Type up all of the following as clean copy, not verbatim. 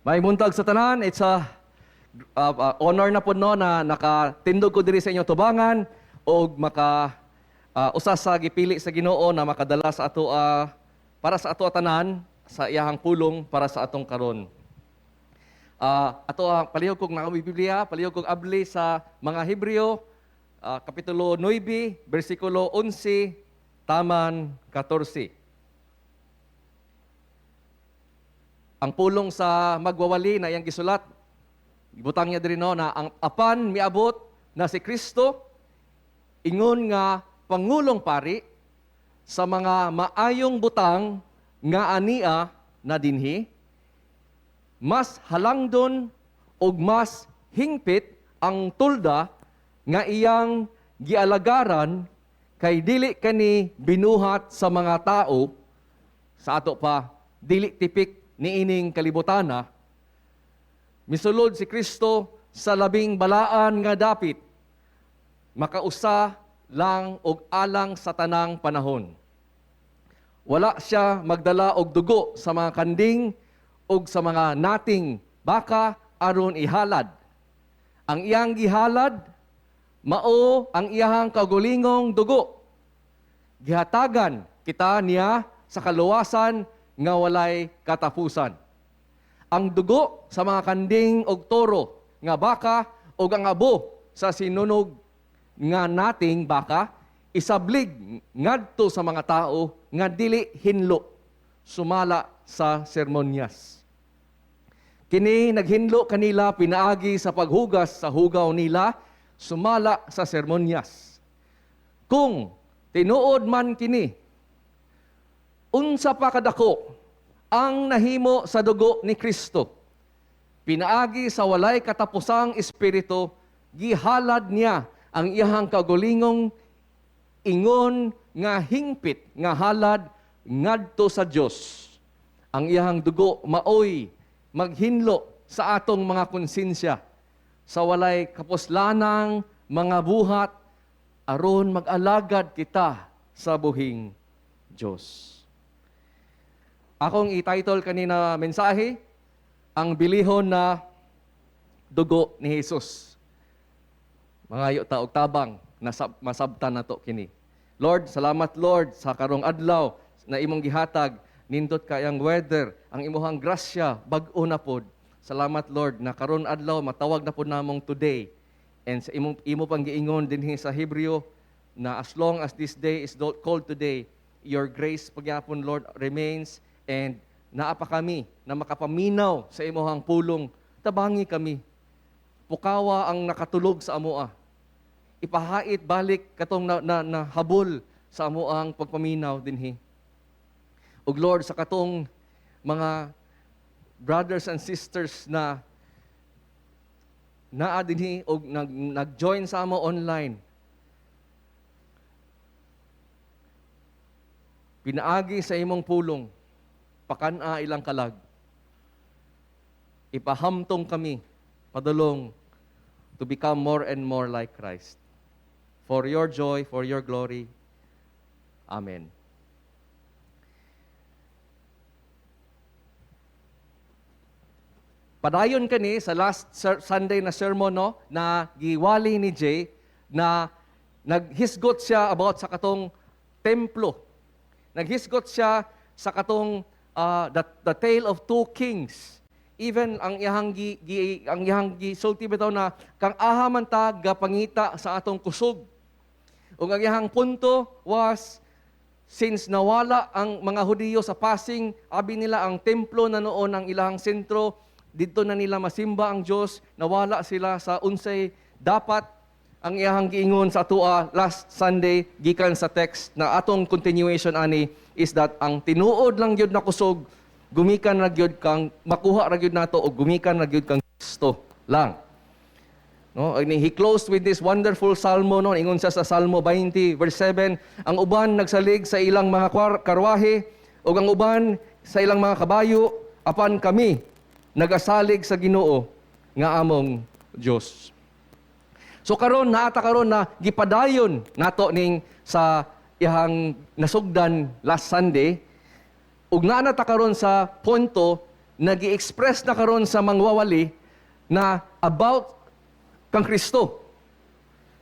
May buntag sa tanan, it's a honor na po no na nakatindog ko diri sa inyo tubangan o usa sa gipili sa Ginoo na makadala sa ato para sa ato tanan sa iyahang pulong para sa atong karon. Palihog kog na Biblia, palihog kog abli sa mga Hebreo, kapitulo 9, bersikulo 11, taman 14. Ang pulong sa magwawali na iyang gisulat, ibutang niya diri no na ang apan miabot na si Kristo ingon nga pangulong pari sa mga maayong butang nga ania na dinhi, mas halangdon og mas hingpit ang tulda nga iyang gialagaran kay dili kani binuhat sa mga tao sa ato pa dili tipik niining kalibutana. Misulod si Kristo sa labing balaan nga dapit, makausa lang og alang sa tanang panahon. Wala siya magdala og dugo sa mga kanding og sa mga nating baka aron ihalad. Ang iyang gihalad mao ang iyang kagulingong dugo. Gihatagan kita niya sa kaluwasan nga walay katapusan. Ang dugo sa mga kanding og toro nga baka o ang abo sa sinunog nga nating baka isablig ngadto sa mga tao nga dili hinlo sumala sa sermonyas. Kini naghinlo kanila pinaagi sa paghugas sa hugaw nila sumala sa sermonyas. Kung tinuod man kini, unsa pa kadako ang nahimo sa dugo ni Kristo. Pinaagi sa walay katapusang espiritu, gihalad niya ang iyang kagulingong ingon nga hingpit nga halad ngadto sa Dios. Ang iyang dugo maoy maghinlo sa atong mga konsensya sa walay kapuslanang mga buhat aron mag-alagad kita sa buhing Dios. Akong i-title kanina mensahe, ang bilihon na dugo ni Jesus. Mangayo ta og tabang masabtan nato kini. Lord, salamat Lord sa karong adlaw na imong gihatag nindot kayang weather, ang imong grasya bag-o na pod. Salamat Lord na karon adlaw matawag na pod namong today. And sa imo pang giingon dinhi sa Hebreo na as long as this day is called today, your grace pagyapon Lord remains. And naapa kami na makapaminaw sa imuhang pulong, tabangi kami. Pukawa ang nakatulog sa amoa. Ipahait balik katong na habol sa amoang pagpaminaw dinhi. Ug Lord, sa katong mga brothers and sisters na naa dinhi og nag-join sa amo online, pinaagi sa imong pulong, pakana ilang kalag. Ipahamtong kami, padulong, to become more and more like Christ. For your joy, for your glory. Amen. Padayon kani sa last Sunday na sermon no, na giwali ni Jay na naghisgot siya about sa katong templo. Naghisgot siya sa katong the tale of two kings. Even ang iyang gisulti bitaw na kang aha man ta gapangita sa atong kusog. Ug ang iyang punto was, since nawala ang mga Hudiyo sa passing, abi nila ang templo na noon ang ilang sentro, dito na nila masimba ang Dios, nawala sila sa unsay dapat. Ang iyang giingon sa atua last Sunday gikan sa text na atong continuation ani is that ang tinuod lang gyud na kusog gumikan ra gyud kang makuha ra gyud nato o gumikan ra gyud kang Kristo lang. No, he closed with this wonderful salmo no, ingon siya sa Salmo 20 verse 7, ang uban nagsalig sa ilang mga karwahe ug ang uban sa ilang mga kabayo, apan kami nagasalig sa Ginoo nga among Dios. So karon naata karon na gipadayon nato ning sa ihang nasugdan last Sunday ug naa na ta karon sa punto nag-i-express na karon sa mangwawali na about kang Kristo.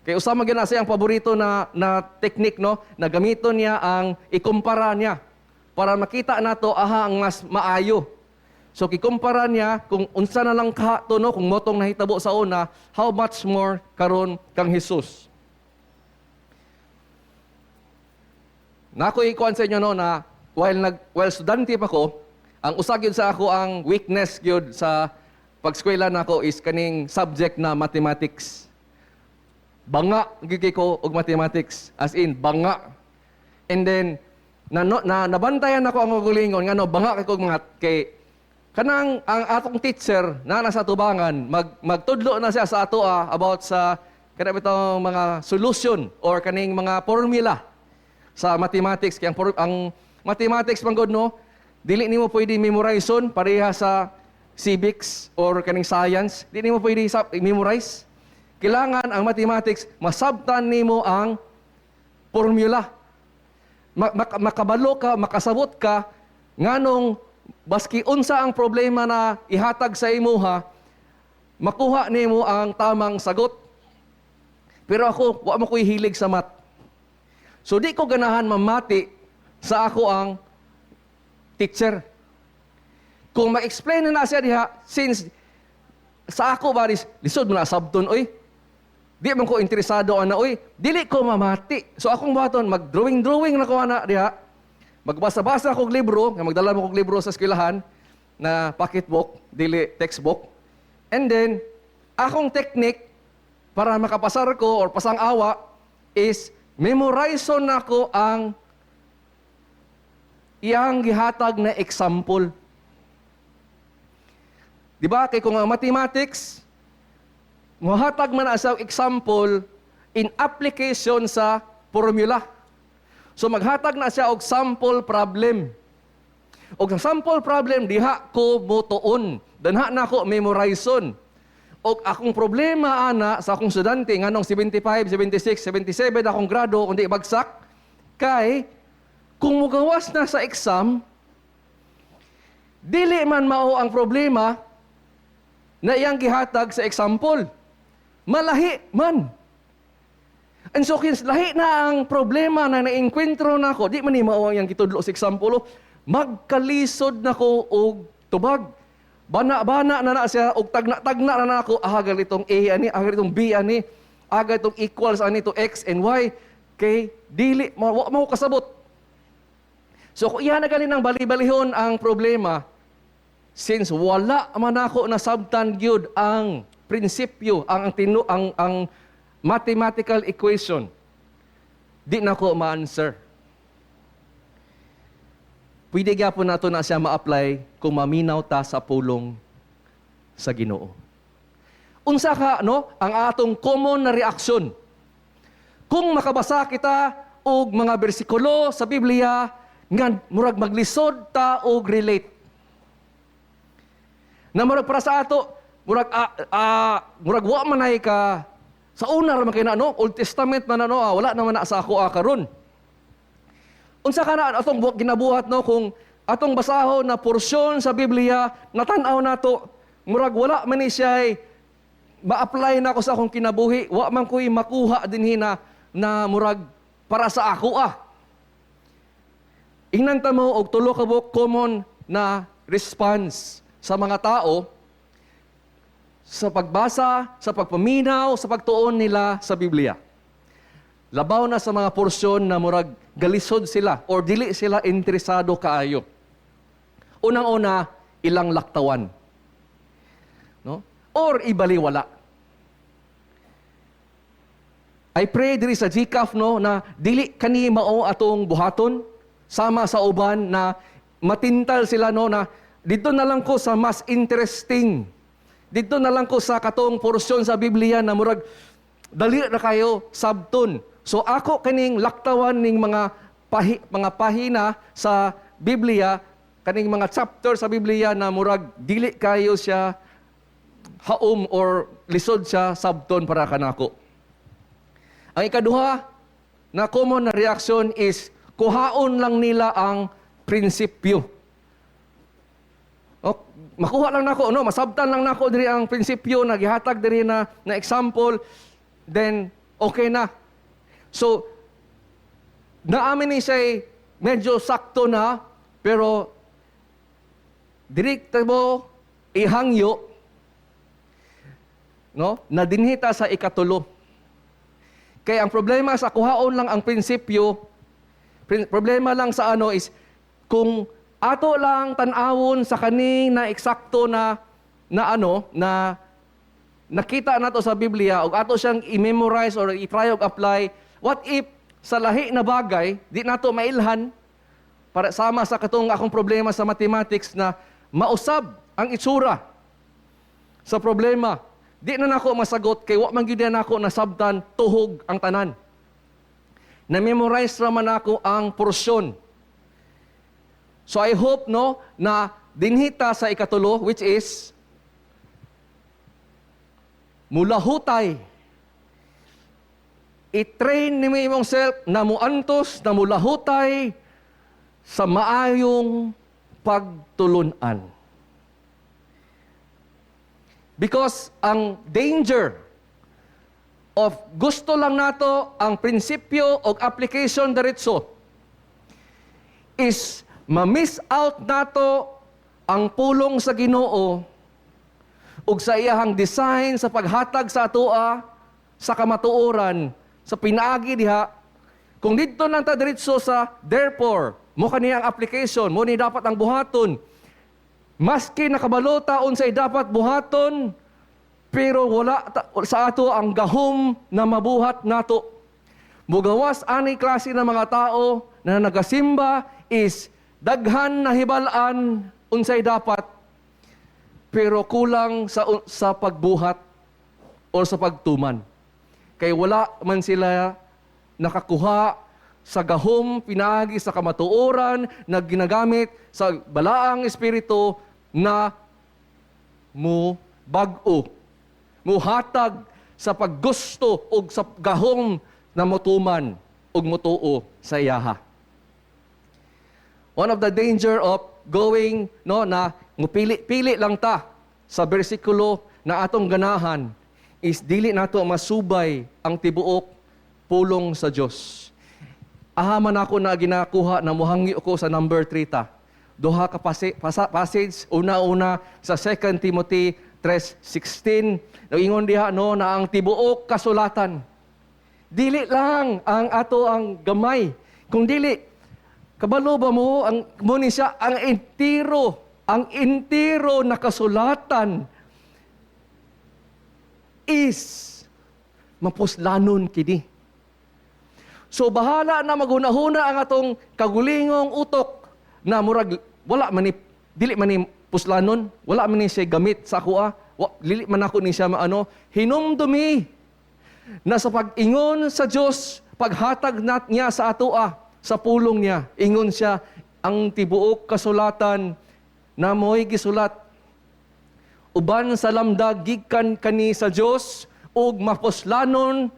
Kaya usama gyud na siya ang paborito na technique, no, na gamiton niya ang ikumpara niya para makita nato aha ang mas maayo. So kikumpara niya kung unsa na lang kato, no, kung motong nahitabo sa una, how much more karon kang Hesus. Nako ikuan sa inyo, no, na while studente pa ko, ang usa gyud sa ako ang weakness gyud sa pag-eskwela nako is kaning subject na mathematics. Banga gyud ko og mathematics, as in banga. And then nabantayan ako ang gulingon ngano banga kay kog mga kay kanang ang atong teacher na nasa tubangan magtudlo na siya sa ato about sa kada bitong mga solution or kaning mga formula sa mathematics. Kaya ang mathematics manggod, no, dili nimo pwede memorizeon pareha sa civics or kaning science. Dili nimo pwede memorize. Kailangan ang mathematics masabtan nimo ang formula. Makabalo ka, makasabot ka nganong baski unsa ang problema na ihatag sa imuha, makuha nimo ang tamang sagot. Pero ako, wa mo ko'y hilig sa math. So di ko ganahan mamati sa ako ang teacher. Kung ma-explain na siya diha, since sa ako baris, lisod mo na sabton, oy. Di man ko interesado ana, oy. Dili ko mamati. So akong baton, mag-drawing na ko ana diha. Magbasa-basa akong libro, magdala mo akong libro sa eskwelahan na pocketbook, dili textbook. And then, akong technique para makapasar ko or pasang awa is memorizeon nako ang iyang gihatag na example. Di ba? Kay kung ang mathematics, muhatag man sa example in application sa formula. So maghatag na siya og sample problem. Og sa sample problem, diha ko motuon. Danha na ko memorizeon. Og akong problema ana sa akong estudyante nganong 75, 76, 77 akong grado kundi bagsak kay kung mugawas na sa exam dili man mao ang problema na iyang gihatag sa example. Malahi man. And so kins lahi na ang problema na naengkwentro nako, di man ni mao ang iyang gitudlo sa example, magkalisod nako og tubag. Bana-bana na siya, og tagna-tagna na ako, agal itong A ani, agal itong B ani, agal itong equals ani to X and Y, kay dili, wa mo kasabot. So kung iyan na galing ng bali-balihon ang problema, since wala man ako na sabtan gyud ang prinsipyo, ang mathematical equation, di na ko ma-answer. Pwede gyapon nato na siya ma-apply kung maminaw ta sa pulong sa Ginoo. Unsa ka, no, ang atong common na reaksyon. Kung makabasa kita og mga bersikulo sa Biblia nga murag maglisod ta og relate. Na murag para sa ato, murag wa man ay ka sa una ra man kay na, no, Old Testament man ano, wala naman na sa ako karon. Unsa ka na atong ginabuhat, no, kung atong basahon na porsyon sa Biblia natan-aw nato murag wala man ni siya ma-apply na ko sa akong kinabuhi, wa man ko'y makuha dinhi na murag para sa ako Ingnan ta mo og tulo ka buok common na response sa mga tao sa pagbasa, sa pagpaminaw, sa pagtuon nila sa Biblia. Labaw na sa mga porsyon na murag galisod sila or dili sila interesado kaayo. Unang-una, ilang laktawan. No? Or ibaliwala. I pray diri sa GCAF, no, na dili kani mao atong buhaton sama sa uban na matintal sila, no, na dito na lang ko sa mas interesting. Dito na lang ko sa katong porsyon sa Biblia na murag dali na kayo sabton. So ako kaning laktawan ning mga pahina sa Biblia, kaning mga chapter sa Biblia na murag dili kayo siya haom or lisod siya sabton para kanako. Ang ikaduha na common na reaction is kuhaon lang nila ang prinsipyo. O, makuha lang nako, no, masabtan lang nako diri ang prinsipyo na gihatag diri na example, then okay na. So naamin ni siya medyo sakto na, pero diri mo ihangyo, no, na dinhita sa ikatulo. Kaya ang problema sa kuhaon lang ang prinsipyo, problema lang sa ano is kung ato lang tan-awon sa kani na eksakto na nakita nato sa Biblia ug ato siyang i-memorize or i-try og apply, what if sa lahi na bagay di nato mailhan para sama sa katong akong problema sa mathematics na mausab ang itsura sa problema. Di na nako masagot kay wa man gyud nako nasabtan tuhog ang tanan. Na-memorize raman ako ang porsyon. So I hope no na dinhita sa ikatulo, which is mula hutay. I-train nimo imong self na muantos na mula hutay sa maayong pagtulunan. Because ang danger of gusto lang nato ang prinsipyo o application diretso is ma-miss out nato ang pulong sa Ginoo ug sa iyahang design sa paghatag sa atoa sa kamatuoran sa pinaagi diha. Kung didto lang ta diretso sa therefore mo kaniya ang application mo ni dapat ang buhaton, maski nakabalota unsay dapat buhaton, pero wala sa ato ang gahom na mabuhat nato. Mugawas ani klase ng mga tao na nagasimba is daghan na hibalaan unsay dapat, pero kulang sa pagbuhat o sa pagtuman. Kay wala man sila nakakuha sa gahom pinaagi sa kamatuoran na ginagamit sa balaang espiritu na mo bag-o, mo hatag sa paggusto o sa gahom na motuman o motuo sa iyaha. One of the danger of going na mupili-pili lang ta sa bersikulo na atong ganahan is dili nato masubay ang tibuok pulong sa Dios. Ahaman ako na ginakuha na muhangi ko sa number 3 ta. Duha ka passage, una-una sa 2 Timothy 3:16. Ingon diha na ang tibuok kasulatan. Dili lang ang ato ang gamay, kung dili kabalo ba mo ang ni siya ang entero na kasulatan is mapuslanon kini. So bahala na maghunahuna ang atong kagulingong utok na murag wala man ni dili man ni puslanon, wala man ni siya gamit sa kuha, dili man ako ni siya hinumdumi na sa pag-ingon sa Dios, paghatag niya sa atoa sa pulong niya, ingon siya ang tibuok kasulatan na mo'y gisulat uban sa lamdag gikan kani sa Dios ug mapuslanon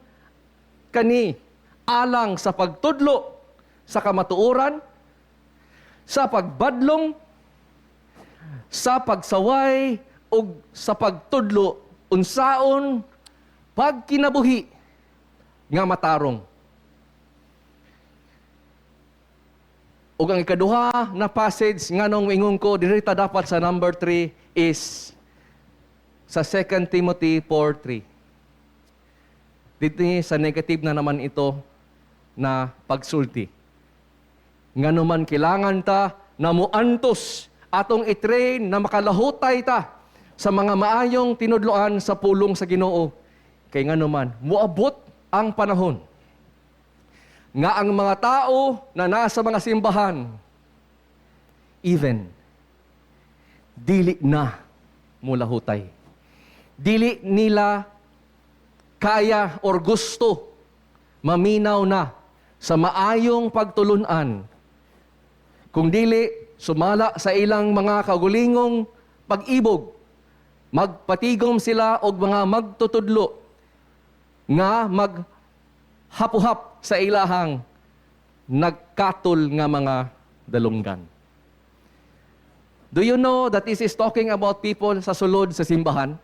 kani alang sa pagtudlo sa kamatuoran, sa pagbadlong, sa pagsaway ug sa pagtudlo unsaon pagkinabuhi nga matarong. Ug ang ikaduha na passage nganong ingon ko diri ta dapat sa number 3 is sa 2 Timothy 4:3. Dito sa negative na naman ito na pagsulti. Ngano man kailangan ta na muantos atong i-train na makalahutay ta sa mga maayong tinudloan sa pulong sa Ginoo. Kay ngano man moabot ang panahon nga ang mga tao na nasa mga simbahan even dili na mulahutay. Dili nila kaya or gusto maminaw na sa maayong pagtulunan, kung dili sumala sa ilang mga kagulingong pag-ibog, magpatigom sila og mga magtutudlo nga maghapuhap sa ilahang nagkatol nga mga dalunggan. Do you know that this is talking about people sa sulod sa simbahan?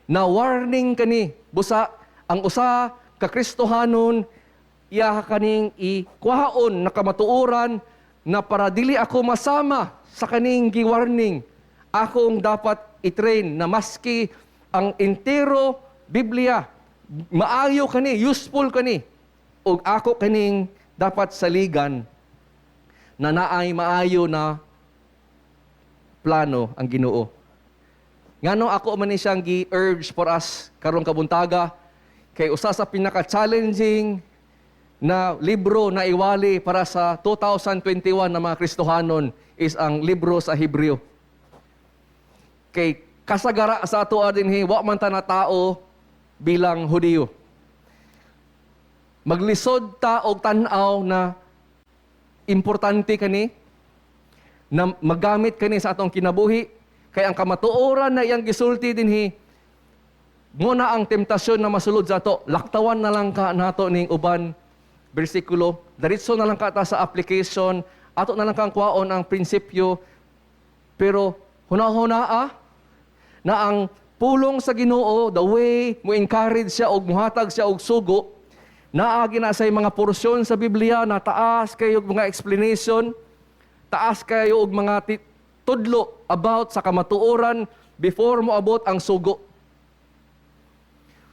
Na warning kani, busa, ang usa ka Kristohanon, iya kaning ikuhaon na kamatuoran na para dili ako masama sa kaning gi-warning. Akong dapat i-train na maski ang entero Biblia, maayo kani, useful kani, ug ako kaning dapat saligan na naay maayo na plano ang Ginoo. Ngano ako man ni siyang gi-urge for us karong kabuntaga kay usa sa pinaka-challenging na libro na iwali para sa 2021 na mga Kristohanon is ang libro sa Hebreo. Kay kasagara sa ato dinhi wa man ta na tao bilang Hudiyo. Maglisod ta og tan-aw na importante kani na magamit kani sa atong kinabuhi kay ang kamatuoran na iyang gisulti dinhi mo na ang temptasyon na masulod sa ato. Laktawan na lang ka nato ning uban bersikulo, diretso na lang ka ta sa application, ato na lang kang kuhaon ang prinsipyo, pero hunahuna na ang pulong sa Ginoo, the way mo encourage siya og muhatag siya og sugo, naagi na say mga porsyon sa Biblia na taas kayo og mga explanation, taas kayo og mga tudlo about sa kamatuoran before mo abot ang sugo.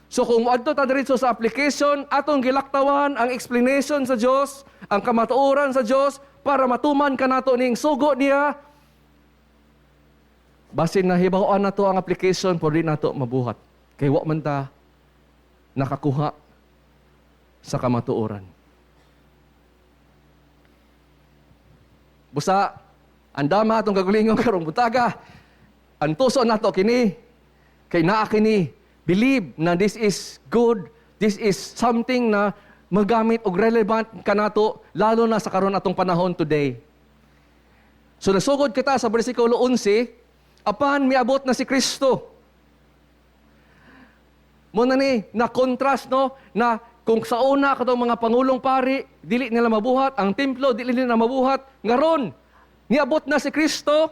So kung moadto ta diretso sa application, atong gilaktawan ang explanation sa Dios, ang kamatuoran sa Dios para matuman ka nato ning sugo niya. Basin na hibaw-an nato ang application for di nato mabuhat. Kay wa man ta nakakuha sa kamatuoran. Busa, andama atong gagulingon karong butaga. Antuso nato kini kay naa kini. Believe na this is good, this is something na magamit og relevant kanato lalo na sa karon atong panahon today. So nasugod kita sa bersikulo 11, apan miabot na si Kristo. Muna ni na contrast no na kung sa una katong mga pangulong pari dili nila mabuhat, ang templo dili nila mabuhat, ngaron niabot na si Kristo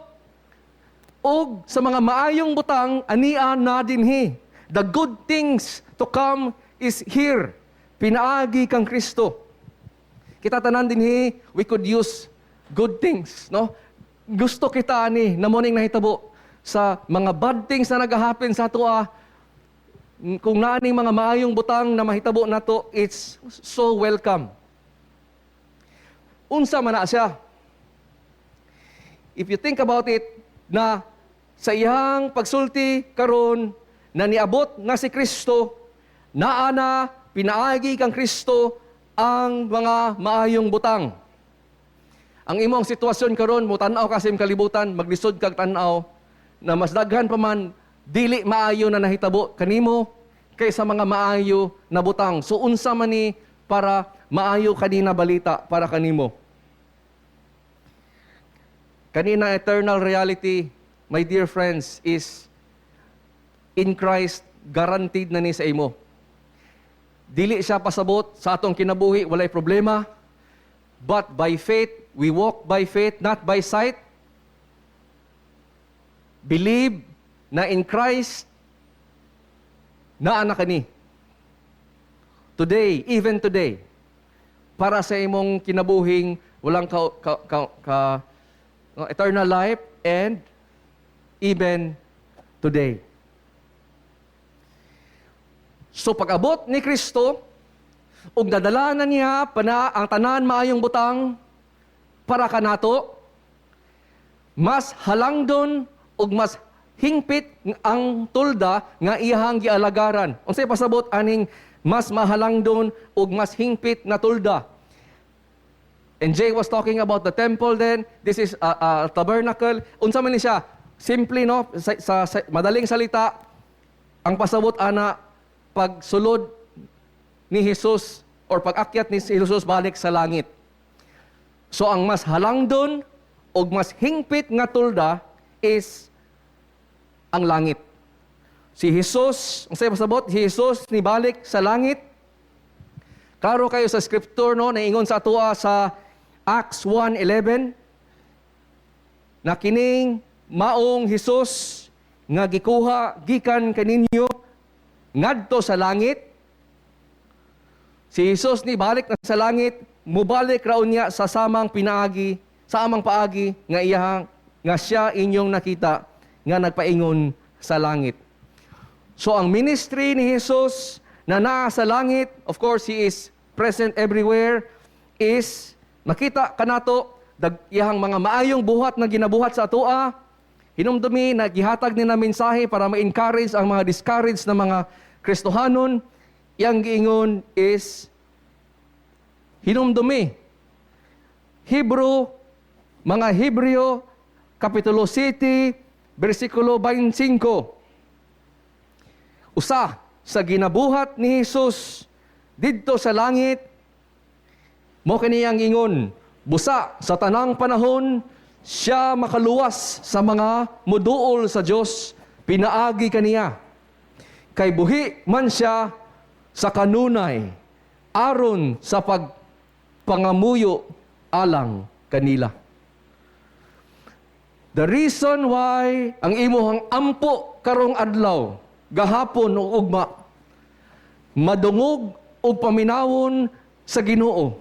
og sa mga maayong butang ania na dinhi. The good things to come is here. Pinaagi kang Kristo. Kita tanan dinhi, we could use good things, no? Gusto kita ni na morning nahitabo sa mga bad things na nagahappen sa ato kung naaning mga maayong butang na mahitabo nato, it's so welcome. Unsa man na siya? If you think about it, na sa iyang pagsulti karon na niabot na si Kristo, naana, pinaagi kang Kristo ang mga maayong butang. Ang imong sitwasyon karon mo tan-aw kasi kalibutan, maglisod kag tan-aw na mas daghan pa man dili maayo na nahitabo kanimo kaysa mga maayo na butang. So unsa man ni para maayo kanina balita para kanimo? Kanina eternal reality, my dear friends, is in Christ, guaranteed na ni sa imo. Dili siya pasabot sa atong kinabuhi, walay problema. But by faith, we walk by faith, not by sight. Believe na in Christ, naa na kani. Today, even today, para sa imong kinabuhing walang eternal life and even today. So pag-abot ni Kristo, ug nadala na niya pana ang tanan maayong butang para kanato, mas halangdon ug mas hingpit ang tulda nga iyahang gialagaran. Unsay pasabot aning mas mahalangdon ug mas hingpit na tulda? And Jay was talking about the temple then. This is a tabernacle. Unsa man ni siya? Simply no, sa madaling salita, ang pasabot ana pagsulod ni Jesus or pag-akyat ni Jesus balik sa langit. So ang mas halangdon o mas hingpit nga tulda is ang langit. Si Jesus, ang sayo pasabot, si Jesus ni balik sa langit. Klaro kayo sa scripture no, naingon sa atua sa Acts 1:11. na kining maong Hesus nga gikuha gikan kaninyo ngadto sa langit. Si Hesus ni balik na sa langit, mubalik raon niya sa samang pinaagi, sa amang paagi nga iyang nga siya inyong nakita nga nagpaingon sa langit. So ang ministry ni Hesus na naa sa langit, of course He is present everywhere, is makita kanato iyang mga maayong buhat na ginabuhat sa atoa, hinumdumi na gihatag ni na mensahe para ma-encourage ang mga discouraged na mga Kristohanon. Yang giingon is hinumdumi. Mga Hebreo, Kapitulo 7, versikulo 25. Usa sa ginabuhat ni Jesus didto sa langit, mo kaniyang ingon, busa sa tanang panahon, siya makaluwas sa mga muduol sa Dios, pinaagi kaniya. Kay buhi man siya sa kanunay, aron sa pagpangamuyo alang kanila. The reason why ang imuhang ampo karong adlaw, gahapon o ugma, madungog o paminawon sa Ginoo,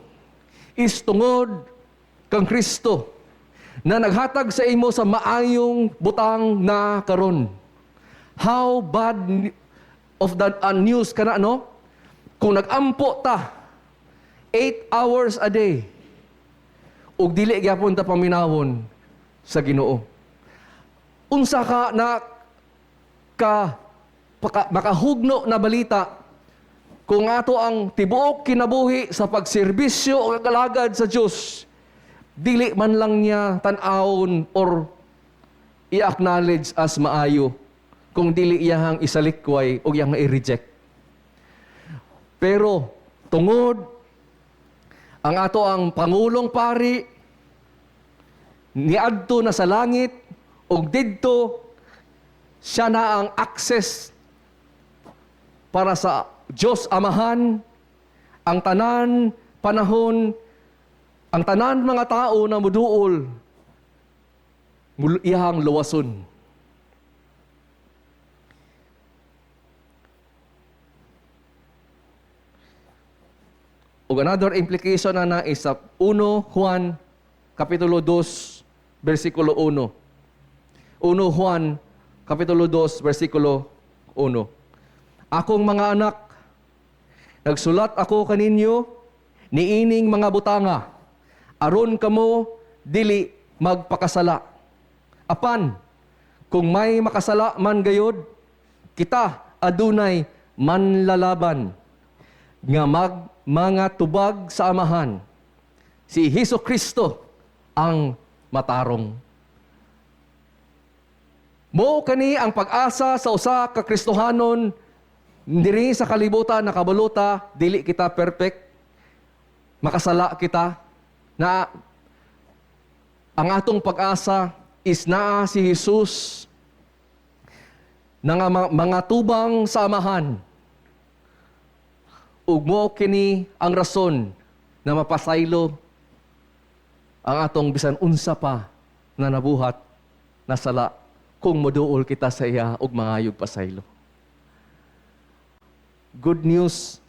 is tungod kang Kristo na naghatag sa imo sa maayong butang na karon. How bad of that news kana, no? Kung nagampo ta 8 hours a day ug dili gyapon ta paminawon sa Ginoo. Unsa ka na makahugno na balita kung ato ang tibuok kinabuhi sa pagserbisyo o kagalagad sa Diyos, dili man lang niya tan-awon or i-acknowledge as maayo, kung dili iyahang isalikway o iyang i-reject. Pero tungod ang ato ang Pangulong Pari niadto na sa langit ug didto siya na ang access para sa Diyos Amahan, ang tanan panahon, ang tanan mga tao na muduol, iyahang luwason. Ug another implication na is sa 1 Juan Kapitulo 2, versikulo 1. 1 Juan Kapitulo 2, versikulo 1. Akong mga anak, nagsulat ako kaninyo niining mga butanga, aron kamo dili magpakasala. Apan, kung may makasala man gayod, kita adunay manlalaban nga mga tubag sa amahan. Si Hesus Kristo ang matarong. Mo kani ang pag-asa sa usa ka Kristohanon diri sa kalibutan nakabaluta, dili kita perfect, makasala kita, na ang atong pag-asa is naa si Jesus na nga mga tubang sa amahan. Ug mo kini ang rason na mapasaylo ang atong bisan unsa pa na nabuhat na sala kung moduol kita sa iya ug mangayog pasaylo. Good news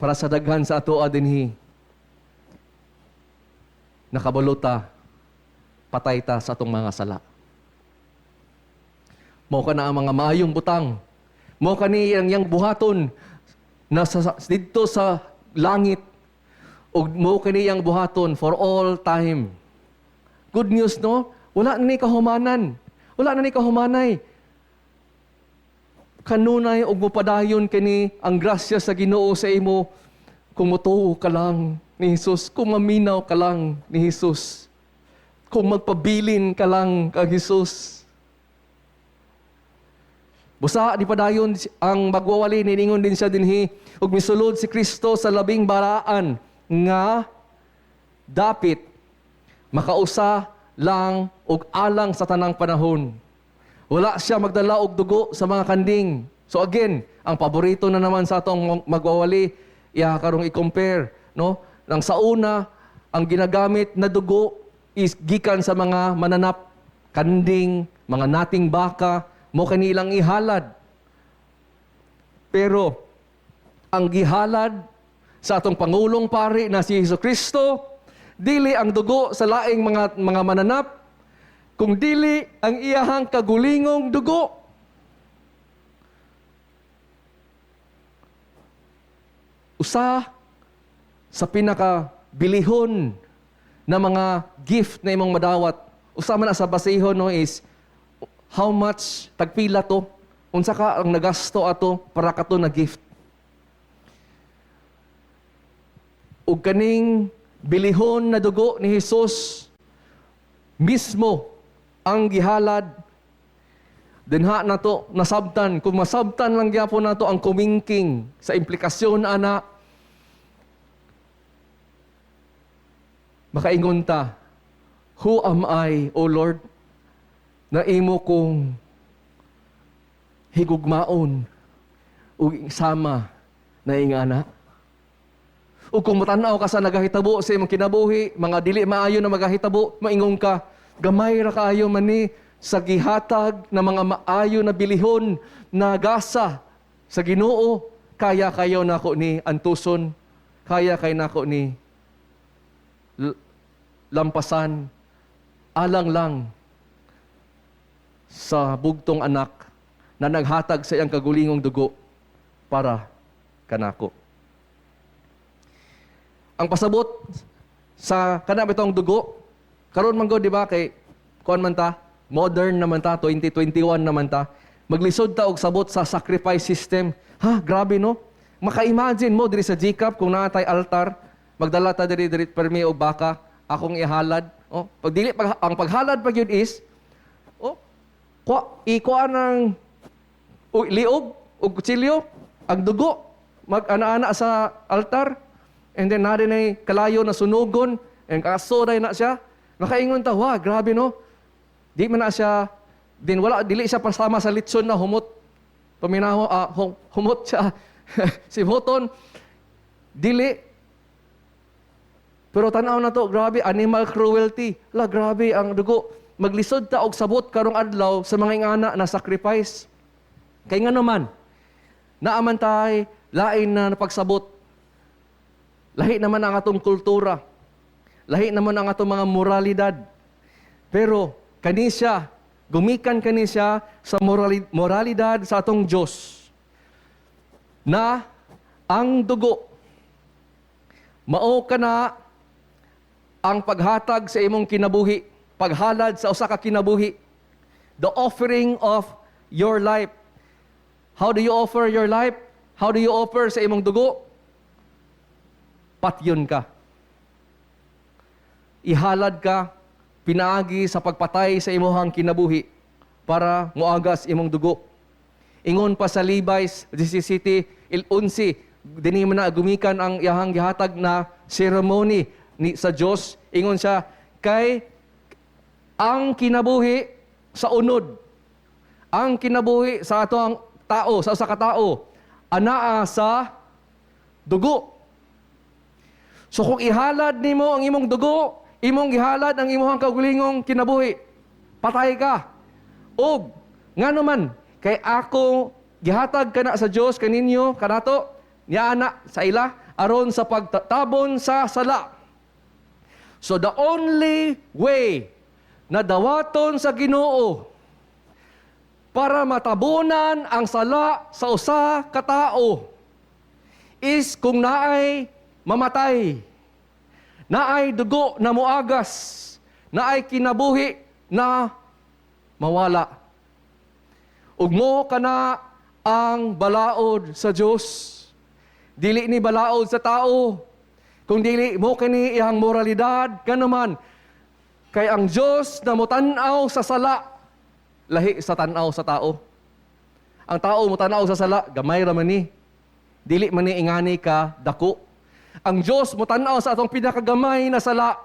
para sa daghan sa ato dinhi. Nakabaluta, patay ta sa atong mga sala. Mao ka na ang mga maayong butang. Mao kani yang buhaton na dito sa langit. Ug mao kani yang buhaton for all time. Good news, no? Wala na ni kahumanan. Wala na ni kahumanay. Kanunay og mopadayon kini ang grasya sa Ginoo sa imo kung motuo ka lang ni Hesus, kung maminaw ka lang ni Hesus, kung magpabilin ka lang kang Hesus. Busa di padayon ang magwawali, niningon din siya dinhi ug misulod si Kristo sa labing baraan nga dapit makausa lang ug alang sa tanang panahon. Wala siya magdala og dugo sa mga kanding. So again, ang paborito na naman sa atong magwawali, karong i-compare, no? Nang sa una, ang ginagamit na dugo is gikan sa mga mananap kanding, mga nating baka, mo kanilang ihalad. Pero, ang gihalad sa atong Pangulong Pari na si Jesucristo, dili ang dugo sa laing mga mananap, kung dili ang iyahang kagulingong dugo. Usa sa pinakabilihon na mga gift na imong madawat, usa man sa basihon no is how much tagpila to, unsa ka ang nagasto ato para kato na gift. Ug kaning bilihon na dugo ni Jesus mismo ang gihalad dinha nato nasabtan, kung masabtan lang gyapon nato ang kumingking sa implikasyon ana, makaingon ta, who am I, O Lord, na imo kong higugmaon ug sama na ingana. O kung matanaw ka sa nagahitabo sa imong kinabuhi, mga dili maayo na magahitabo, maingong ka, gamay ra kaayo man ni sa gihatag na mga maayo na bilihon na gasa sa Ginoo, kaya kayo nako ni antuson, kaya kay nako ni lampasan, alang lang sa bugtong anak na naghatag sa iyang kagulingong dugo para kanako. Ang pasabot sa kanang itong dugo, karon man go, di ba, kay kuan man ta, modern naman ta, 2021 naman ta, maglisod ta og sabot sa sacrifice system. Ha, grabe no? Maka-imagine mo diri sa GCAP kung naatay altar, magdala ta diri permi og baka, akong ihalad. Oh, ang paghalad pag yun is, ikuha ng liog o kutsilyo, ang dugo, mag-ana-ana sa altar, and then narin ay kalayo na sunugon, and kasuray na siya. Makaingon ta, wah, grabe no? Di man na siya, dili siya pasama sa litson na humot. Paminaho, humot siya. Si Huton, dili. Pero tanaw na to, grabe, animal cruelty. Grabe ang dugo. Maglisod ta og sabot karong adlaw sa mga ingana na sacrifice. Kay nga naman, naaman tay, lain na pagsabot. Lahi naman ang atong kultura. Lahi naman ang atong mga moralidad. Pero, kanisya, gumikan kanisya sa moralidad sa atong Diyos na ang dugo, mao kana ang paghatag sa imong kinabuhi, paghalad sa usa ka kinabuhi, the offering of your life. How do you offer your life? How do you offer sa imong dugo? Patyon ka. Ihalad ka, pinaagi sa pagpatay sa imuhang kinabuhi para muagas imong dugo. Ingon pa sa Levi's 17:11, dinhi man na gumikan ang iyahang gihatag na ceremony sa Dios. Ingon siya, kay ang kinabuhi sa unod, ang kinabuhi sa atong tao, sa usa ka tao, anaa sa dugo. So kung ihalad nimo ang imong dugo, imong gihalad ang imong kagulingong kinabuhi, patay ka. Og ngano man kay ako gihatag kana sa Dios kaninyo kanato niya ana sa ila aron sa pagtabon sa sala. So the only way na dawaton sa Ginoo para matabunan ang sala sa usa ka tao is kung naay mamatay, naay dugo na muagas, naay kinabuhi na mawala. Ug mo kana ang balaod sa Dios. Dili ni balaod sa tao, kung dili mo kini iyang moralidad kanuman. Kay ang Dios na motan-aw sa sala, lahi sa tan-aw sa tao. Ang tao motan-aw sa sala, gamay ra man ni. Dili man ni ingani ka dako. Ang Diyos motanaw sa atong pinakagamay na sala,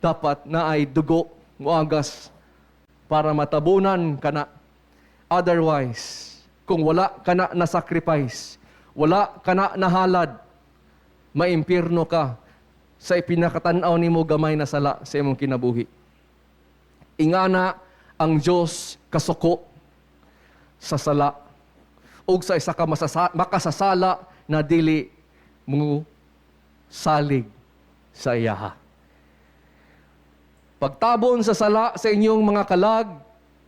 dapat na ay dugo muagas para matabunan kana. Otherwise, kung wala kana na sacrifice, wala kana nahalad, maimpirno ka sa ipinakatanaw nimo gamay na sala sa imong kinabuhi. Ingana ang Dios kasuko sa sala ug sa isa ka makasasala na dili mo salig sa iyaha. Pagtabon sa sala sa inyong mga kalag,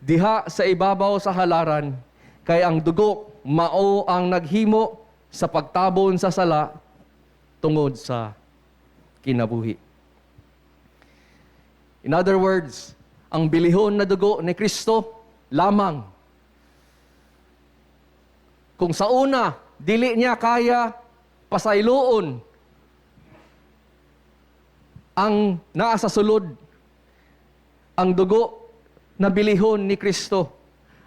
diha sa ibabaw sa halaran, kay ang dugo mao ang naghimo sa pagtabon sa sala tungod sa kinabuhi. In other words, ang bilihon na dugo ni Kristo lamang. Kung sa una, dili niya kaya pasayloon ang naa sa sulod, ang dugo na bilihon ni Kristo,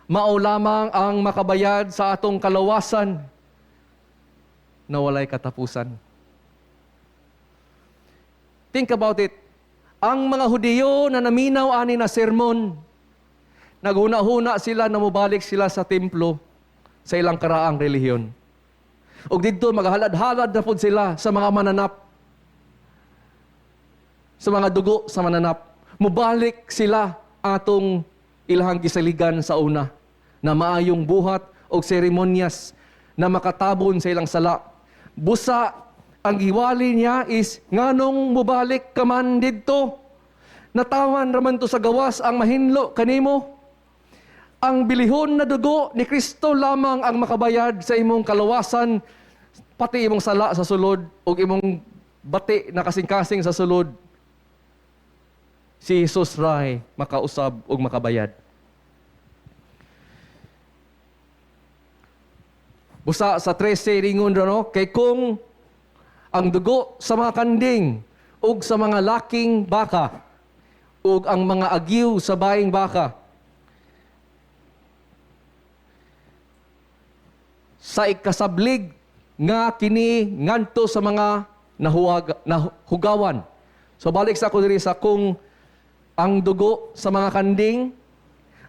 mao lamang ang makabayad sa atong kalawasan na walay katapusan. Think about it. Ang mga Hudiyo na naminaw ani na sermon, naghuna-huna sila na mubalik sila sa templo sa ilang karaang relihiyon. Ug didto maghalad-halad na pud sila sa mga mananap, sa mga dugo sa mananap. Mubalik sila atong ilahang gisaligan sa una, na maayong buhat o seremonyas na makatabon sa ilang sala. Busa, ang giwali niya is, nganong mubalik ka man didto? Natawan raman to sa gawas ang mahinlo kanimo. Ang bilihon na dugo ni Kristo lamang ang makabayad sa imong kalawasan, pati imong sala sa sulod, o imong bati na kasing-kasing sa sulod. Si Jesus ray makausab ug makabayad. Busa sa 13 ringon no, kay kung ang dugo sa mga kanding ug sa mga laking baka ug ang mga agiw sa baing baka sa ikasablig nga kini ngadto sa mga nahugawan. So balik sa ako diri sa kung ang dugo sa mga kanding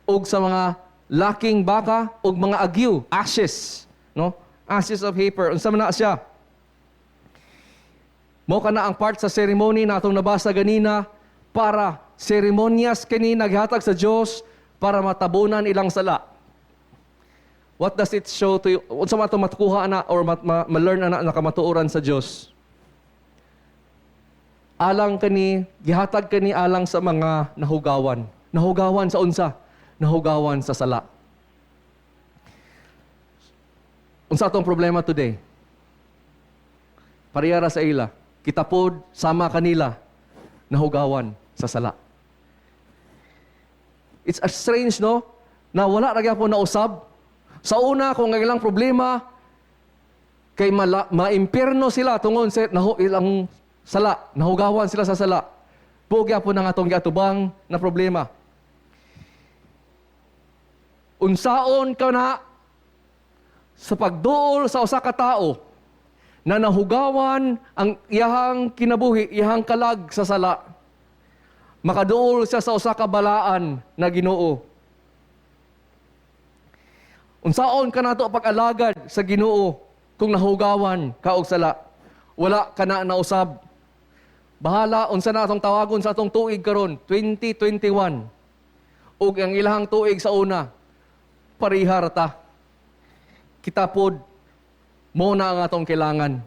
ug sa mga laking baka ug mga agiw, ashes, no? Ashes of heifer. Unsa man na siya? Mao kana ang part sa ceremony na atong nabasa ganina, para seremonyas kini naghatag sa Dios para matabunan ilang sala. What does it show to you? Unsa man ato matukuha na or ma-learn na nakamatuoran sa Dios? Alang kani, gihatag kani alang sa mga nahugawan. Nahugawan sa unsa? Nahugawan sa sala. Unsa atong problema today? Parehara sa ila. Kita pod sama kanila nahugawan sa sala. It's a strange, no? Na wala ra gyapon na usab. Sa una, kung ang ilang problema, kay maimpierno sila tungod sa ilang sala, nahugawan sila sa sala. Pugya po ng atong giatubang na problema. Unsaon ka na sa pagduol sa usa ka tao na nahugawan ang iyahang kinabuhi, iyahang kalag sa sala. Makaduol siya sa usa ka balaan na Ginoo. Unsaon ka nato pag-alagad sa Ginoo kung nahugawan ka og sala? Wala ka na nausab. Bahala, unsa na atong tawagon sa atong tuig karon, 2021. Ug ang ilahang tuig sa una, parihar ta. Kita pod, mo na ang atong kailangan.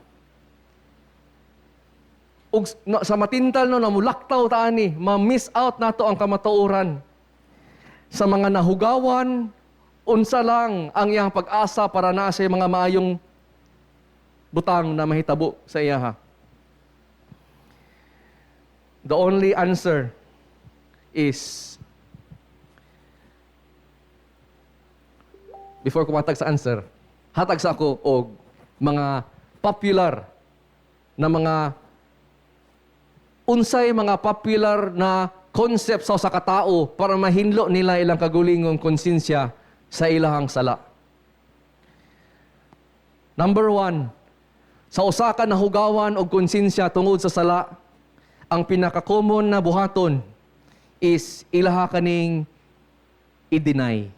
Ug sa matintal no, namulaktaw ta ani, ma-miss out nato ang kamatuoran. Sa mga nahugawan, unsa lang ang iyang pag-asa para na sa mga maayong butang na mahitabo sa iyaha. The only answer is, before ko matag sa answer, hatag sa ako og mga popular na mga unsay mga popular na concept sa usa ka tawo para mahinlo nila ilang kagulingong konsensya sa ilahang sala. Number 1, sa usa ka nahugawan og konsensya tungod sa sala, ang pinaka-common na buhaton is ilaha kaning i-deny.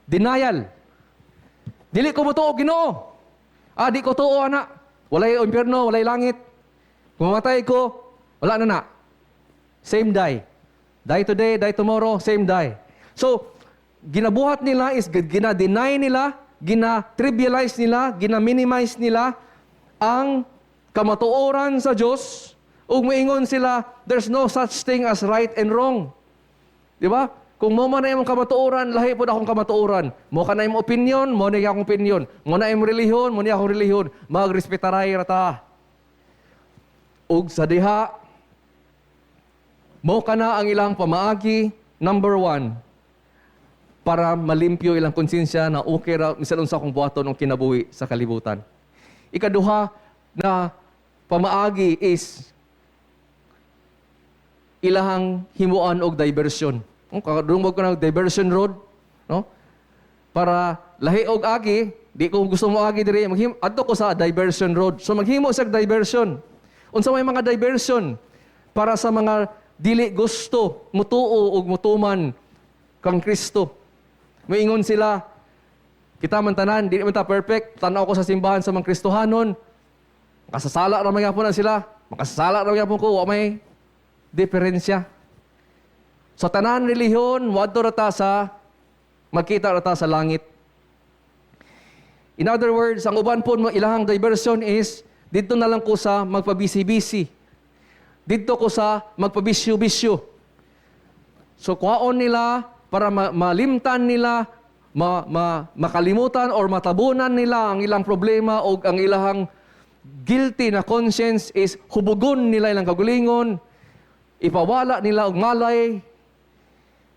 Denial. Dili ko mo tuo, Ginoo. Di ko tuo, ana. Walay impierno, walay langit. Kung mamatay ko, wala na na. Same die. Die today, die tomorrow, same die. So, ginabuhat nila is gina-deny nila, gina-trivialize nila, gina-minimize nila ang kamatuoran sa Diyos. Ug moingon sila, there's no such thing as right and wrong. Di ba? Kung mo man na imong kamatuoran, lahi po na akong kamatuoran. Mo ka na imong opinion, mo na akong opinion. Mo na imong relihiyon, mo na akong relihiyon. Magrespetaray rata. Ug sa diha, mo ka na ang ilang pamaagi, number 1, para malimpyo ilang konsensya na okay ra misalon sa akong buhaton ng kinabuhi sa kalibutan. Ikaduha na pamaagi is ilahang himuan og diversion. Kadungog ko na diversion road, no? Para lahi og agi, di ko gusto mo agi diri, adto ko sa diversion road. So maghimo sa diversion. Unsa may mga diversion para sa mga dili gusto mutuo og mutuman kang Kristo. Moingon sila, kita man tanan, di man ta perfect, tanaw ko sa simbahan sa mga Kristohanon, makasasala ra man gyapon sila, makasasala ra gyapon ko, wa may diferensya. Sa tanan relihiyon, wadto ra ta sa magkita ra ta sa langit. In other words, ang uban po mo ilahang diversion is dito na lang ko sa magpabisi-bisi. Dito ko sa magpabisyo-bisyo. So kuhaon nila para malimtan nila, makalimutan or matabunan nila ang ilang problema o ang ilang guilty na conscience is hubugon nila ilang kagulingon, ipawala nila og malay,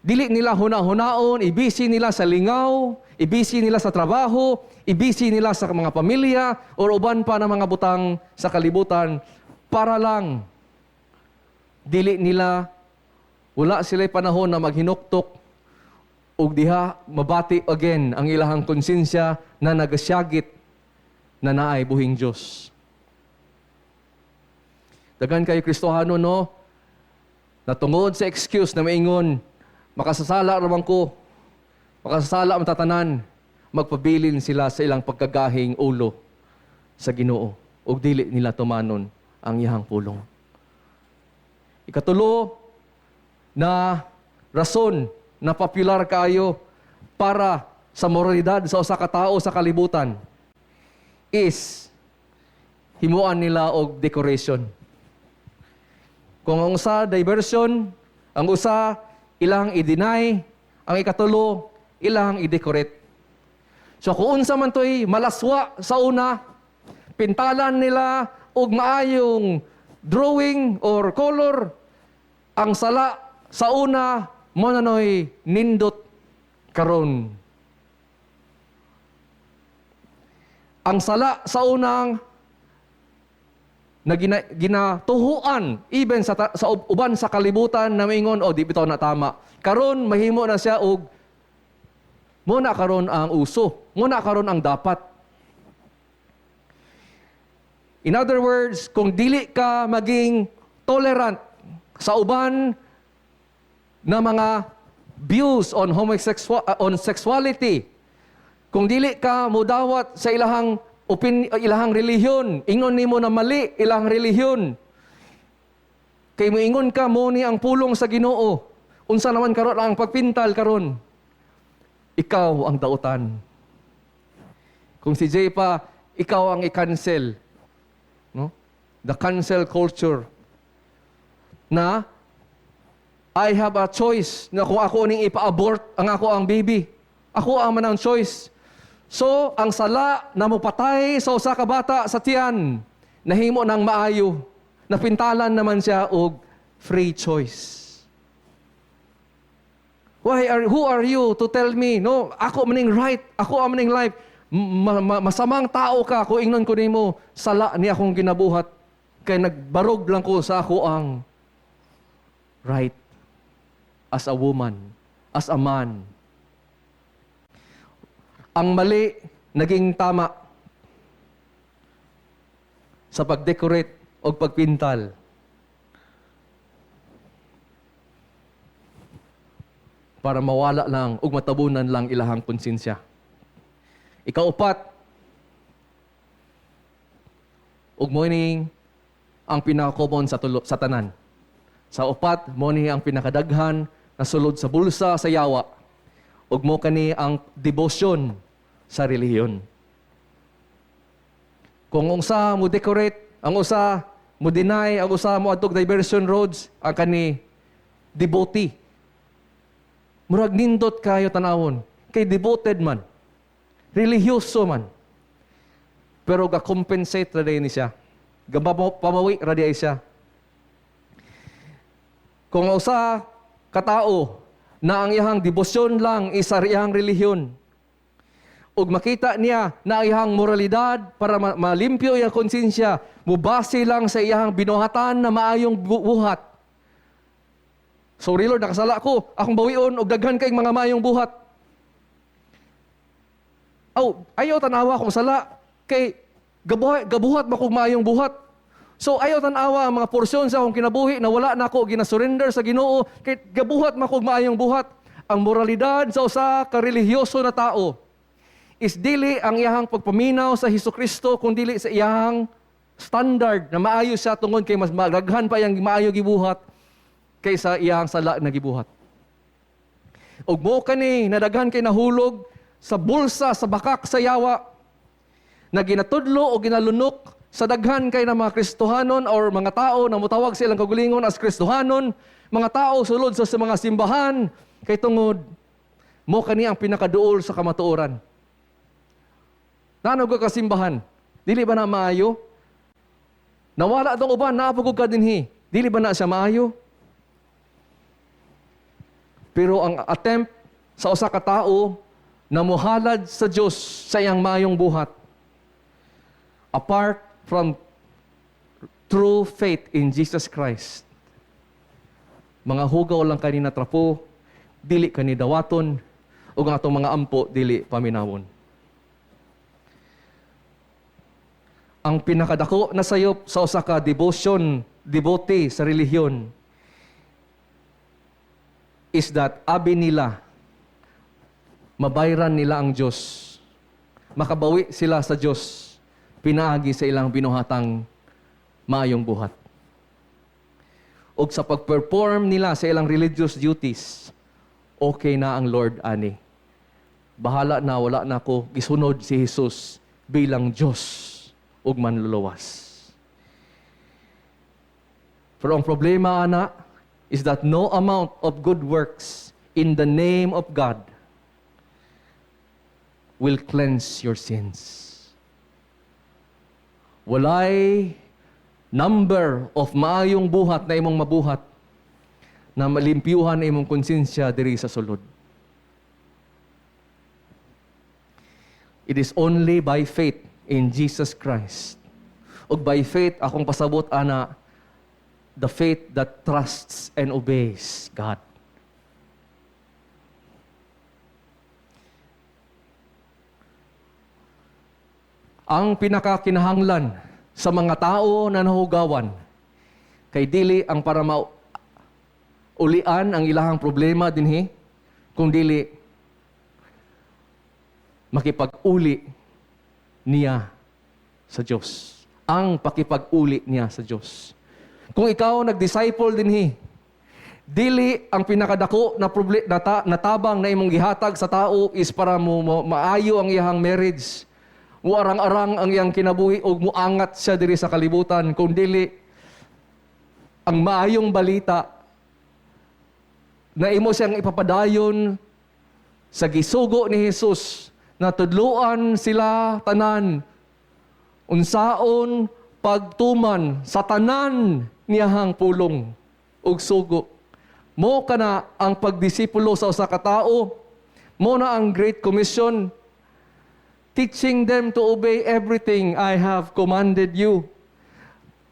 dili nila huna-hunaon, ibisi nila sa lingaw, ibisi nila sa trabaho, ibisi nila sa mga pamilya, o uban pa ng mga butang sa kalibutan, para lang dili nila, wala sila'y panahon na maghinuktok, ug diha mabati again ang ilahang konsensya na nagasyagit na naay buhing Diyos. Dagan kayo Kristohano, no? Natungod sa excuse na maingon, makasasala raman ko, makasasala ang tatanan, magpabilin sila sa ilang pagkagahing ulo sa Ginoo ug dili nila tumanon ang iyang pulong. Ikatulo na rason na popular kayo para sa moralidad sa usa ka tawo sa kalibutan is himuan nila og decoration. Kung ang usa diversion, ang usa ilang i-deny, ang ikatulo ilang i-decorate. So kung unsa man to'y malaswa sa una, pintalan nila og maayong drawing or color, ang sala sa una mo na no'y nindot karon. Ang sala sa unang na ginatuhuan even sa uban sa kalibutan na maingon di bitaw na tama. Karon mahimo na siya og muna karon ang uso, muna karon ang dapat. In other words, kung dili ka maging tolerant sa uban na mga views on sexuality, kung dili ka mudawat sa ilahang ilahang relihiyon, ingon nimo na mali ilang relihiyon, kay moingon ka mo ni ang pulong sa Ginoo, unsa naman karon ang pagpintal karon, ikaw ang dautan. Kung si Jay pa, ikaw ang i-cancel, no? The cancel culture na I have a choice na kung ako ning ipa-abort ang ako ang baby, ako ang manang choice. So, ang sala na mopatay sa usa ka bata sa tiyan, nahimo ng maayo, napintalan naman siya og free choice. Who are you to tell me, no, ako maning right, ako ang maning life. Masamang tao ka kung ingnon ko nimo, sala ni akong ginabuhat, kay nagbarog lang ko sa ako ang right as a woman, as a man. Ang mali naging tama sa pag-decorate o pagpintal. Para mawala lang ug matabunan lang ilahang konsensya. Ikaupat, ug mo ang pinaka-common sa tanan. Sa upat, mo ni ang pinakadaghan na sulod sa bulsa sa yawa. Ug mo kani ang devotion sa relihiyon. Kung unsa mo decorate, ang usa mo deny, ang usa mo adtog diversion roads, ang kani devotee. Murag nindot kayo tanawon, kay devoted man, religyoso man. Pero ga-compensate ra ni siya. Pamawi ra di siya. Kung usa katao na ang iyang debosyon lang isa iyang relihiyon, ug makita niya na iyang moralidad para malimpyo iyang konsensya, mubase lang sa iyang binuhatan na maayong buhat. Sorry Lord, nakasala ko. Akong bawion og daghan kayong mga maayong buhat. Ayaw tanawa kung sala. Kay gabuhat makog maayong buhat. So ayaw tanawa ang mga porsyon sa akong kinabuhi na wala na ako ginasurrender sa Ginoo. Kay gabuhat makog maayong buhat. Ang moralidad sa usa ka relihiyoso na tao is dili ang iyang pagpaminaw sa Hesukristo, kung dili sa iyang standard na maayo siya tungod kay mas magdaghan pa iyang maayo gibuhat kaysa iyang sala na gibuhat. Ug mo kani nadaghan kay nahulog sa bulsa sa bakak sa yawa na ginatudlo o ginalunok sa daghan kay na mga Kristohanon or mga tao na mutawag silang kagulingon as Kristohanon, mga tao sulod sa mga simbahan kay tungod mo kani ang pinakaduol sa kamatuoran. Nanog ka simbahan, dili ba na maayo? Nawala tong uban, naapagod ka dinhi, dili ba na siya maayo? Pero ang attempt sa usa ka tao na muhalad sa Dios sa iyang maayong buhat, apart from true faith in Jesus Christ, mga hugaw lang kanina trapo, dili kani dawaton, ug ang atong mga ampo dili paminawon. Ang pinakadako na sayop sa usa ka devotee sa relihiyon is that abi nila mabayran nila ang Diyos. Makabawi sila sa Diyos pinaagi sa ilang binuhatang maayong buhat. O sa pag-perform nila sa ilang religious duties, okay na ang Lord ani. Bahala na, wala na ako gisunod si Jesus bilang Diyos ug manluluwas. Pero ang problema ana is that no amount of good works in the name of God will cleanse your sins. Walay number of maayong buhat na imong mabuhat na malimpyuhan imong konsensya diri sa sulod. It is only by faith in Jesus Christ. Ug by faith, akong pasabot ana, the faith that trusts and obeys God. Ang pinakakinahanglan sa mga tao na nahugawan, kay dili ang para ulian ang ilahang problema dinhi, kung dili makipag-uli niya sa Diyos. Ang pakipag-uli niya sa Diyos. Kung ikaw nag-disciple dinhi, dili ang pinakadako na tabang na imong gihatag sa tao is para mo maayo ang iyang marriage. Muarang-arang ang iyang kinabuhi o muangat siya diri sa kalibutan, kung dili ang maayong balita na imo siyang ipapadayon sa gisugo ni Jesus na tudluan sila tanan unsaon pagtuman sa tanan niyahang pulong ug sugo. Mo kana ang pagdisipulo sa usa ka tawo, mo na ang Great Commission, teaching them to obey everything I have commanded you.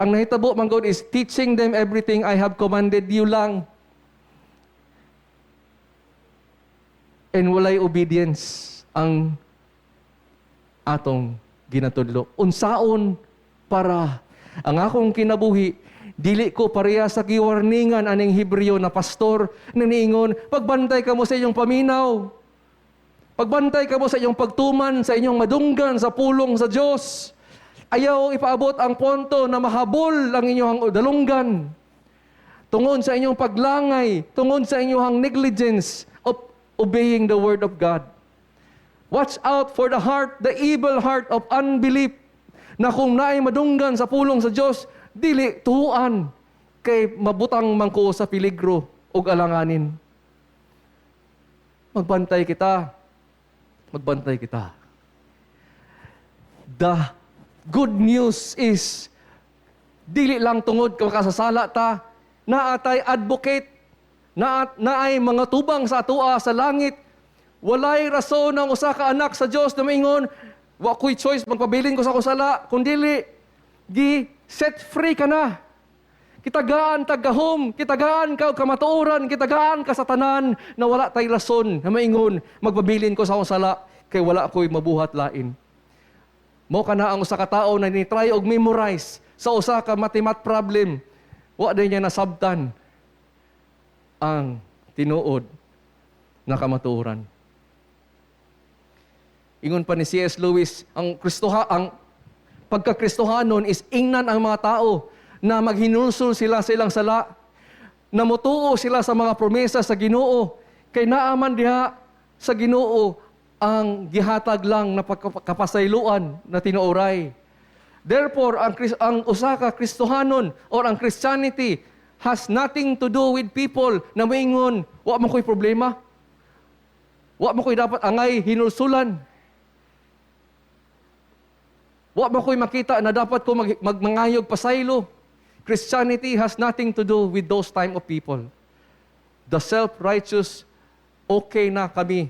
Ang nahitabo man God is teaching them everything I have commanded you lang. And walay obedience ang atong ginatudlo. Unsaon para ang akong kinabuhi, dili ko pareha sa giwarningan aning Hebreo na pastor na niingon, pagbantay ka mo sa iyong paminaw. Pagbantay ka mo sa iyong pagtuman, sa inyong madunggan, sa pulong sa Diyos. Ayaw ipaabot ang punto na mahabol ang inyong dalunggan. tungod sa inyong paglangay, tungod sa inyong negligence of obeying the word of God. Watch out for the evil heart of unbelief, na kung naay madunggan sa pulong sa Dios, dili tuhuan kay mabutang mangko sa peligro ug alanganin. Magbantay kita. Magbantay kita. The good news is, dili lang tungod kasasala ta, naatay advocate, naay mga tubang sa atua sa langit. Walay rason ng usa ka anak sa Dios na maingon, wa ko'y choice magpabilin ko sa kusala, kundi set free ka na. Kitagaan tagahom, kitagaan ka kamatuoran, kitagaan ka sa tanan na wala tay rason na maingon magpabilin ko sa kusala kay wala ko'y mabuhat lain. Mo kana ang usa ka tawo na ni-try og memorize sa usa ka mathemat problem, wa day niya nasabtan ang tinuod na kamatuoran. Ingon pa ni C.S. Lewis, ang pagkakristohanon is ingnan ang mga tao na maghinulsol sila sa ilang sala, na mutuo sila sa mga promesa sa Ginoo, kay naaman diha sa Ginoo ang gihatag lang na kapasayloan na tinuoray. Therefore, ang usa ka Kristohanon or ang Christianity has nothing to do with people na moingon, wa man ko'y problema, wa man ko'y dapat angay hinulsulan, wa man ko'y makita na dapat ko magmangayog pasaylo. Christianity has nothing to do with those type of people. The self-righteous, okay na kami.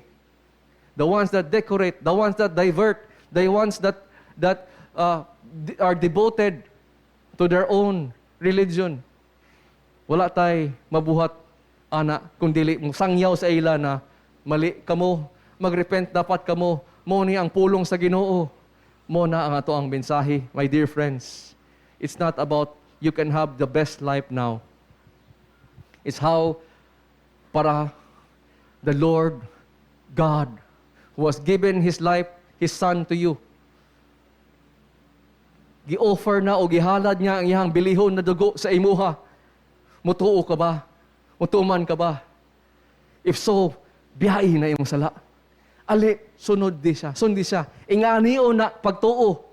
The ones that decorate, the ones that divert, the ones that are devoted to their own religion. Wala tay mabuhat, ana, kundili mong sangyaw sa ila na mali kamo, magrepent dapat kamo, mo ni ang pulong sa Ginoo. Mo na ang ato ang mensahe, my dear friends. It's not about you can have the best life now. It's how para the Lord God who has given His life, His Son to you. Gi-offer na o gihalad niya ang iyang bilihon na dugo sa imuha. Mutuo ka ba? Mutuman ka ba? If so, biyahe na imong sala. Ali, sunod di siya. Sundi siya. Inganiyo na pagtuo.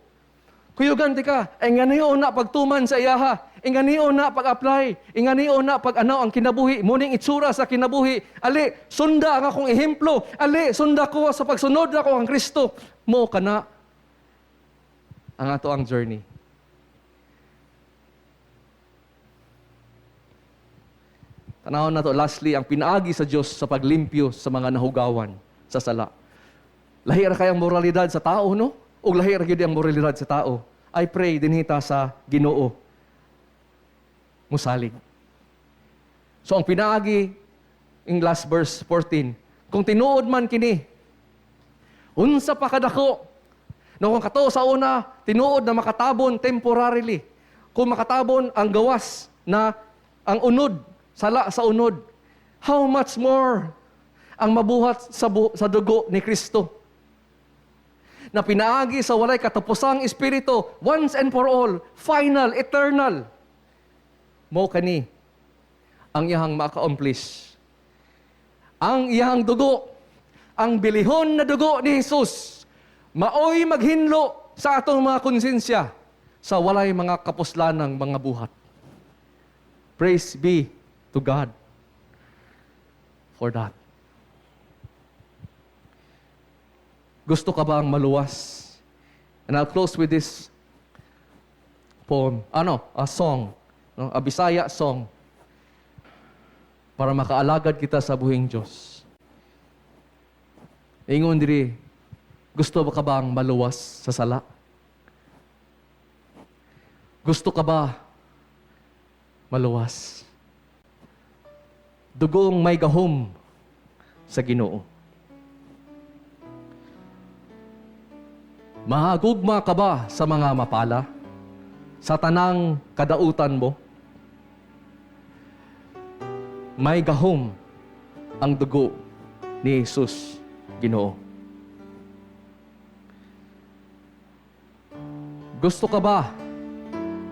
Kuyugan di ka. Inganiyo na pagtuman sa iyaha. Inganiyo na pag-apply. Inganiyo na pag-ano ang kinabuhi. Muning itsura sa kinabuhi. Ali, sunda ang akong ehemplo. Ali, sunda ko sa pagsunod ako ang Kristo. Mo ka na ang ato ang journey. Tanawon na to, lastly, ang pinaagi sa Diyos sa paglimpyo sa mga nahugawan sa sala. Lahir kayang moralidad sa tao, no? O lahir gyud ang moralidad sa tao. I pray dinhita sa Ginoo. Musalig. So ang pinaagi in last verse 14, kung tinuod man kini, unsa pa kadako? No, kung kato sa una, tinuod na makatabon temporarily. Kung makatabon ang gawas na ang unod, sala sa unod, how much more ang mabuhat sa dugo ni Kristo? Na pinaagi sa walay katapusang espiritu, once and for all, final, eternal. Mo kani ang iyang maka-accomplish. Ang iyang dugo, ang bilihon na dugo ni Jesus, maoy maghinlo sa atong mga konsensya sa walay mga kapuslanang mga buhat. Praise be to God for that. Gusto ka bang maluwas? And I'll close with this poem. A song. A Bisaya song. Para makaalagad kita sa buhing Diyos. Ingon diri, gusto ka bang maluwas sa sala? Gusto ka ba maluwas? Dugong may gahom sa Ginoo. Mahagugma ka ba sa mga mapala? Sa tanang kadautan mo? May gahom ang dugo ni Jesus, Ginoo. Gusto ka ba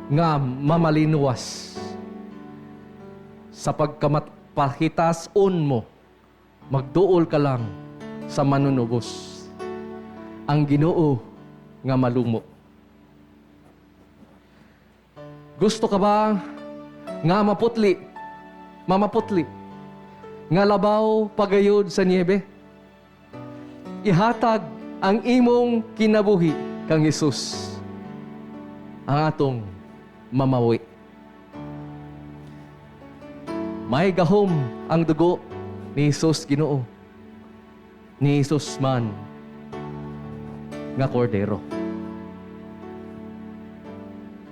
nga mamalinuwas sa pagkamapahitason mo, magduol ka lang sa manunubos. Ang Ginoo nga malumo. Gusto ka ba nga mamaputli, nga labaw pagayod sa niebe? Ihatag ang imong kinabuhi kang Hesus, ang atong mamawi. May gahom ang dugo ni Hesus Ginoo, ni Hesus man nga kordero.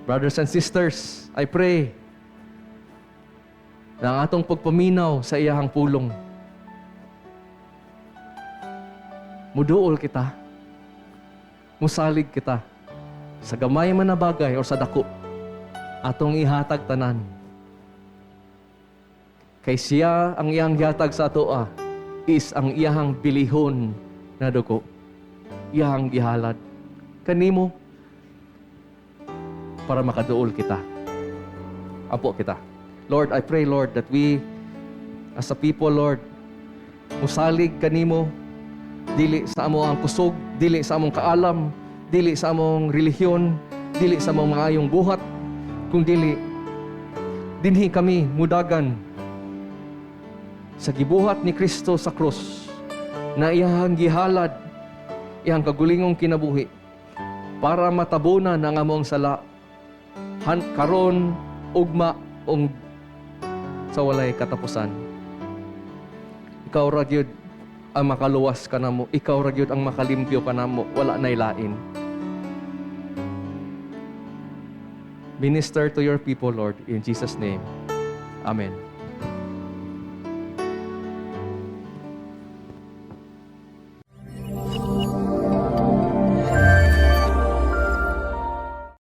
Brothers and sisters, I pray na ang atong pagpaminaw sa iyahang pulong, muduol kita, musalig kita, sa gamay man na bagay o sa dako, atong ihatag tanan. Kay siya ang iyang gihatag sa atoa is ang iyahang bilihon na dugo, iyahang gihalad kanimo para makaduol kita. Apo kita. Lord, I pray, Lord, that we as a people, Lord, musalig kanimo, dili sa amo ang kusog, dili sa among kaalam, dili sa among relihiyon, dili sa among maayong buhat, kung dili dinhi kami mudagan sa gibuhat ni Kristo sa krus, na iyang gihalad, iyang kagulingong kinabuhi para matabunan ang among sala karon ugma sa walay katapusan. Ikaw ra gyud ang makaluwas ka namo, ikaw ra gyud ang makalimpyo ka namo, wala nay lain. Minister to your people, Lord, in Jesus' name. Amen.